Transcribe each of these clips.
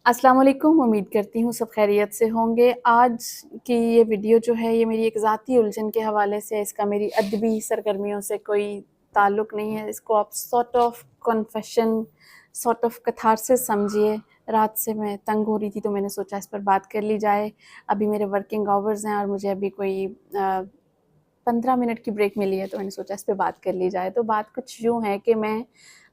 अस्सलाम वालेकुम। उम्मीद करती हूँ सब खैरियत से होंगे। आज की ये वीडियो जो है ये मेरी एक ज़ाती उलझन के हवाले से है। इसका मेरी अदबी सरगर्मियों से कोई ताल्लुक़ नहीं है। इसको आप sort of confession, sort of catharsis समझिए। रात से मैं तंग हो रही थी तो मैंने सोचा इस पर बात कर ली जाए। अभी मेरे वर्किंग आवर्स हैं और मुझे अभी कोई 15 मिनट की ब्रेक मिली है, तो मैंने सोचा इस पे बात कर ली जाए। तो बात कुछ यूँ है कि मैं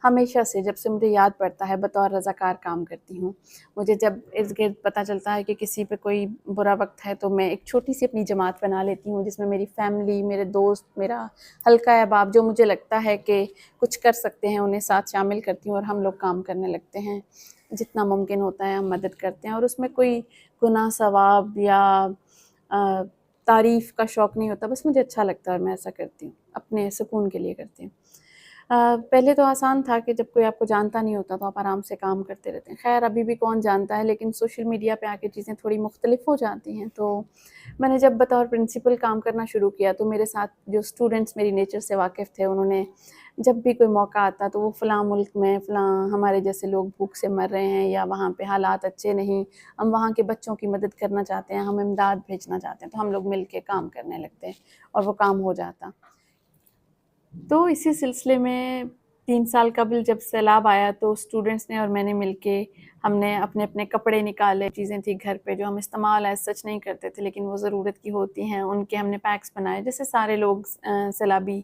हमेशा से, जब से मुझे याद पड़ता है, बतौर रज़ाकार काम करती हूँ। मुझे जब इर्द-गिर्द पता चलता है कि किसी पे कोई बुरा वक़्त है, तो मैं एक छोटी-सी अपनी जमात बना लेती हूँ, जिसमें मेरी फ़ैमिली, मेरे दोस्त, मेरा हल्का अहबाब जो मुझे लगता है कि कुछ कर सकते हैं, उन्हें साथ शामिल करती हूँ और हम लोग काम करने लगते हैं। जितना मुमकिन होता है हम मदद करते हैं और उसमें कोई गुनाह सवाब या अ, तारीफ़ का शौक़ नहीं होता, बस मुझे अच्छा लगता है और मैं ऐसा करती हूँ, अपने सुकून के लिए करती हूँ। पहले तो आसान था कि जब कोई आपको जानता नहीं होता तो आप आराम से काम करते रहते हैं। ख़ैर अभी भी कौन जानता है, लेकिन सोशल मीडिया पे आके चीज़ें थोड़ी मुख्तलिफ़ हो जाती हैं। तो मैंने जब बतौर प्रिंसिपल काम करना शुरू किया तो मेरे साथ जो स्टूडेंट्स मेरी नेचर से वाकिफ़ थे, उन्होंने जब भी कोई मौका आता तो वो फ़लाँ मुल्क में फ़लाँ हमारे जैसे लोग भूख से मर रहे हैं या वहाँ पे हालात अच्छे नहीं, हम वहाँ के बच्चों की मदद करना चाहते हैं, हम इमदाद भेजना चाहते हैं, तो हम लोग मिल के काम करने लगते हैं और वो काम हो जाता। तो इसी सिलसिले में 3 साल कबल जब सैलाब आया तो स्टूडेंट्स ने और मैंने मिलके हमने अपने-अपने कपड़े निकाले, चीज़ें थी घर पे जो हम इस्तेमाल एज़ सच नहीं करते थे लेकिन वो ज़रूरत की होती हैं, उनके हमने पैक्स बनाए। जैसे सारे लोग सैलाबी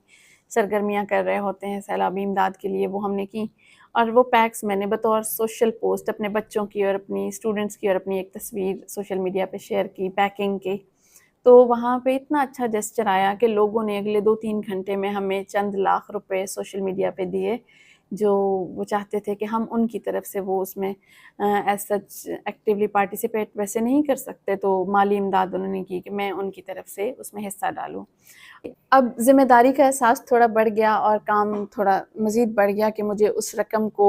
सरगर्मियाँ कर रहे होते हैं सैलाबी इमदाद के लिए, वो हमने की और वो पैक्स मैंने बतौर सोशल पोस्ट अपने बच्चों की और अपनी स्टूडेंट्स की और अपनी एक तस्वीर सोशल मीडिया पे शेयर की पैकिंग की। तो वहाँ पे इतना अच्छा जेस्चर आया कि लोगों ने अगले 2-3 घंटे में हमें चंद लाख रुपए सोशल मीडिया पे दिए, जो वो चाहते थे कि हम उनकी तरफ से वो उसमें एज़ सच एक्टिवली पार्टिसिपेट वैसे नहीं कर सकते, तो माली इमदाद उन्होंने की कि मैं उनकी तरफ से उसमें हिस्सा डालूँ। अब ज़िम्मेदारी का एहसास थोड़ा बढ़ गया और काम थोड़ा मज़ीद बढ़ गया कि मुझे उस रकम को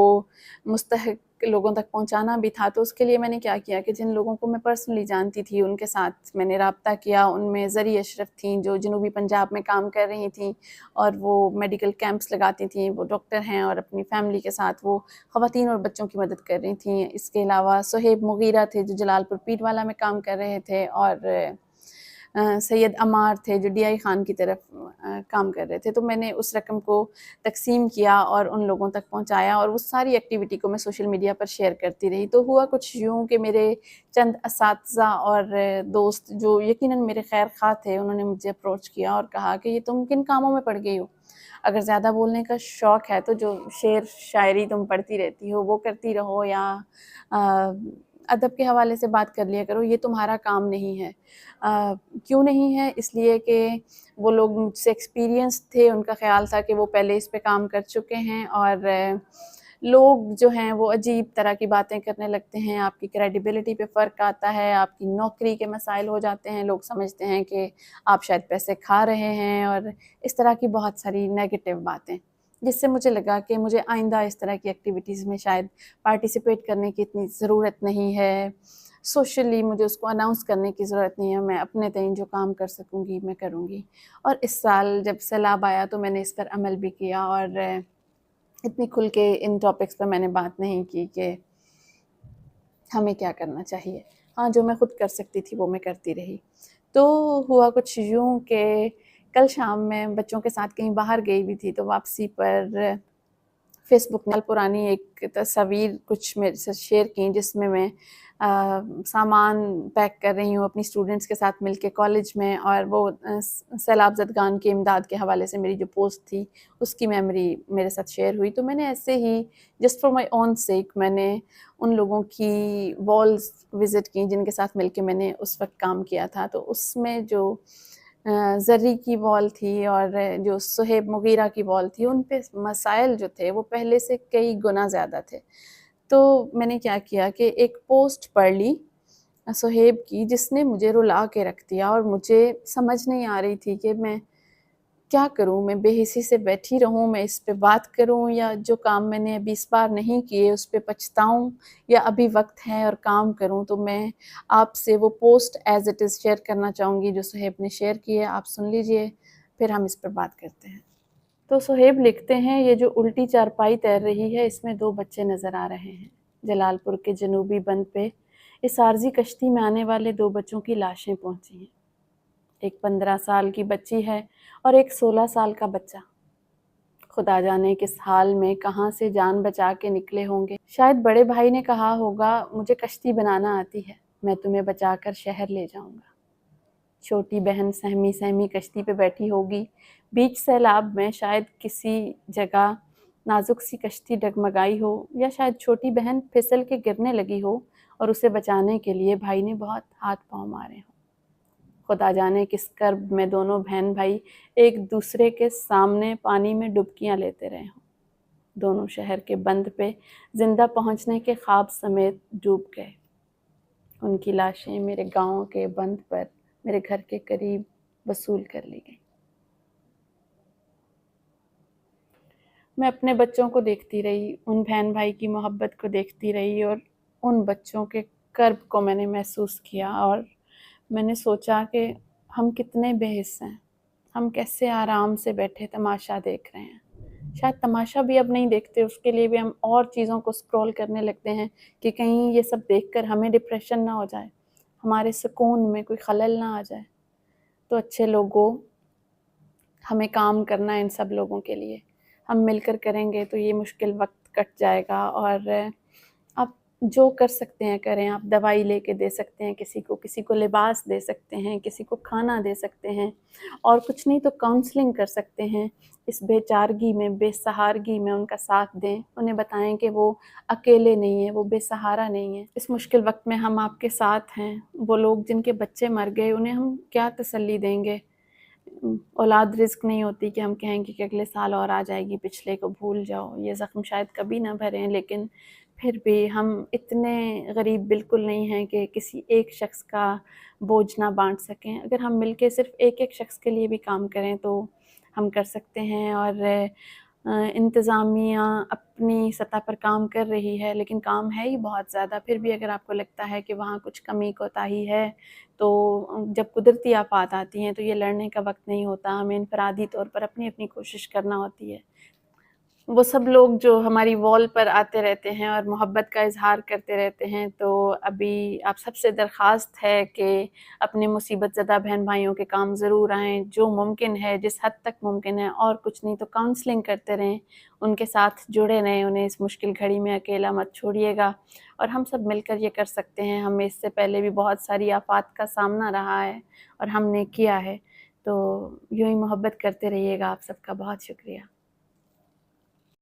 मुस्तहिक लोगों तक पहुँचाना भी था। तो उसके लिए मैंने क्या किया कि जिन लोगों को मैं पर्सनली जानती थी, उनके साथ मैंने राब्ता किया। उनमें ज़री अशरफ थीं, जो जनूबी पंजाब में काम कर रही थीं और वो मेडिकल कैंप्स लगाती थीं। वो डॉक्टर हैं और अपनी फ़ैमिली के साथ वो ख़वातीन और बच्चों की मदद कर रही थीं। इसके अलावा सुहेब मुग़ीरा थे, जो जलालपुर पीरवाला में काम कर रहे थे और सैयद अमार थे जो डीआई खान की तरफ काम कर रहे थे। तो मैंने उस रकम को तक़सीम किया और उन लोगों तक पहुँचाया और वो सारी एक्टिविटी को मैं सोशल मीडिया पर शेयर करती रही। तो हुआ कुछ यूँ कि मेरे चंद असातिज़ा और दोस्त जो यकीनन मेरे ख़ैर-ख़्वाह थे, उन्होंने मुझे अप्रोच किया और कहा कि ये तुम किन कामों में पड़ गई हो? अगर ज़्यादा बोलने का शौक़ है तो जो शेर शायरी तुम पढ़ती रहती हो वो करती रहो या अ, अदब के हवाले से बात कर लिया करो, ये तुम्हारा काम नहीं है। क्यों नहीं है? इसलिए कि वो लोग मुझसे एक्सपीरियंस्ड थे, उनका ख़्याल था कि वो पहले इस पे काम कर चुके हैं और लोग जो हैं वो अजीब तरह की बातें करने लगते हैं, आपकी क्रेडिबिलिटी पे फ़र्क आता है, आपकी नौकरी के मसाइल हो जाते हैं, लोग समझते हैं कि आप शायद पैसे खा रहे हैं और इस तरह की बहुत सारी नेगेटिव बातें। जिससे मुझे लगा कि मुझे आइंदा इस तरह की एक्टिविटीज़ में शायद पार्टिसिपेट करने की इतनी ज़रूरत नहीं है। सोशली मुझे उसको अनाउंस करने की ज़रूरत नहीं है, मैं अपने तईं जो काम कर सकूँगी, मैं करूँगी। और इस साल जब सैलाब आया तो मैंने इस पर अमल भी किया और इतनी खुल के इन टॉपिक्स पे मैंने बात नहीं की कि हमें क्या करना चाहिए। हाँ, जो मैं खुद कर सकती थी वो मैं करती रही। तो हुआ कुछ यूँ कि कल शाम मैं बच्चों के साथ कहीं बाहर गई हुई थी, तो वापसी पर फ़ेसबुक ने पुरानी एक तस्वीर कुछ मेरे से शेयर की जिसमें मैं सामान पैक कर रही हूँ अपनी स्टूडेंट्स के साथ मिलके कॉलेज में और वो सैलाब ज़दगान की इमदाद के हवाले से मेरी जो पोस्ट थी, उसकी मेमोरी मेरे साथ शेयर हुई। तो मैंने ऐसे ही just for my own sake मैंने उन लोगों की वॉल्स विज़िट की जिनके साथ मिलके मैंने उस वक़्त काम किया था। तो उसमें जो ज़र्री की वॉल थी और जो सुहेब मुग़ीरा की वॉल थी, उन पे मसाइल जो थे वो पहले से कई गुना ज़्यादा थे। तो मैंने क्या किया कि एक पोस्ट पढ़ ली सुहेब की, जिसने मुझे रुला के रख दिया और मुझे समझ नहीं आ रही थी कि मैं क्या करूँ? मैं बेहिसी से बैठी रहूँ, मैं इस पे बात करूँ या जो काम मैंने अभी इस बार नहीं किए उस पे पछताऊँ या अभी वक़्त है और काम करूँ? तो मैं आपसे वो post as it is share करना चाहूँगी जो सुहेब ने शेयर की है, आप सुन लीजिए, फिर हम इस पर बात करते हैं। तो सुहेब लिखते हैं, ये जो उल्टी चारपाई तैर रही है इसमें 2 बच्चे नज़र आ रहे हैं। जलालपुर के जनूबी बंद पे इस आरजी कश्ती में आने वाले 2 बच्चों की लाशें पहुंची हैं। एक 15 साल की बच्ची है और एक 16 साल का बच्चा। खुदा जाने किस हाल में कहाँ से जान बचा के निकले होंगे। शायद बड़े भाई ने कहा होगा, मुझे कश्ती बनाना आती है, मैं तुम्हें बचाकर शहर ले जाऊंगा। छोटी बहन सहमी सहमी कश्ती पे बैठी होगी। बीच सैलाब में शायद किसी जगह नाजुक सी कश्ती डगमगाई हो, या शायद छोटी बहन फिसल के गिरने लगी हो और उसे बचाने के लिए भाई ने बहुत हाथ पांव मारे हों। खुदा जाने किस कर्ब में दोनों बहन भाई एक दूसरे के सामने पानी में डुबकियां लेते रहे हों। दोनों शहर के बंद पे जिंदा पहुंचने के ख्वाब समेत डूब गए। उनकी लाशें मेरे गांव के बंद पर मेरे घर के करीब वसूल कर ली गई। मैं अपने बच्चों को देखती रही, उन बहन भाई की मोहब्बत को देखती रही और उन बच्चों के कर्ब को मैंने महसूस किया और मैंने सोचा कि हम कितने बेहिस हैं। हम कैसे आराम से बैठे तमाशा देख रहे हैं। शायद तमाशा भी अब नहीं देखते, उसके लिए भी हम और चीज़ों को स्क्रॉल करने लगते हैं कि कहीं ये सब देखकर हमें डिप्रेशन ना हो जाए, हमारे सुकून में कोई खलल ना आ जाए। तो अच्छे लोगों, हमें काम करना है इन सब लोगों के लिए। हम मिलकर करेंगे तो ये मुश्किल वक्त कट जाएगा। और आप जो कर सकते हैं करें। आप दवाई लेके दे सकते हैं किसी को लिबास दे सकते हैं, किसी को खाना दे सकते हैं, और कुछ नहीं तो काउंसलिंग कर सकते हैं। इस बेचारगी में, बेसहारगी में उनका साथ दें। उन्हें बताएं कि वो अकेले नहीं है, वो बेसहारा नहीं है। इस मुश्किल वक्त में हम आपके साथ हैं। वो लोग जिनके बच्चे मर गए, उन्हें हम क्या तसल्ली देंगे। औलाद रिस्क नहीं होती कि हम कहेंगे कि अगले साल और आ जाएगी, पिछले को भूल जाओ। ये ज़ख्म शायद कभी ना भरें, लेकिन फिर भी हम इतने गरीब बिल्कुल नहीं हैं कि किसी एक शख्स का बोझ ना बांट सकें। अगर हम मिलके सिर्फ एक एक शख्स के लिए भी काम करें तो हम कर सकते हैं। और इंतज़ामिया अपनी सतह पर काम कर रही है, लेकिन काम है ही बहुत ज़्यादा। फिर भी अगर आपको लगता है कि वहाँ कुछ कमी कोताही है, तो जब कुदरती आफ़ात आती हैं तो ये लड़ने का वक्त नहीं होता। हमें इनफरादी तौर पर अपनी अपनी कोशिश करना होती है। वो सब लोग जो हमारी वॉल पर आते रहते हैं और मोहब्बत का इज़हार करते रहते हैं, तो अभी आप सबसे दरख्वास्त है कि अपने मुसीबत ज़दा बहन भाइयों के काम ज़रूर आएँ, जो मुमकिन है, जिस हद तक मुमकिन है। और कुछ नहीं तो काउंसलिंग करते रहें, उनके साथ जुड़े रहें, उन्हें इस मुश्किल घड़ी में अकेला मत छोड़िएगा। और हम सब मिलकर ये कर सकते हैं। हमें इससे पहले भी बहुत सारी आफ़ात का सामना रहा है और हमने किया है। तो यूँ ही मोहब्बत करते रहिएगा। आप सबका बहुत शुक्रिया।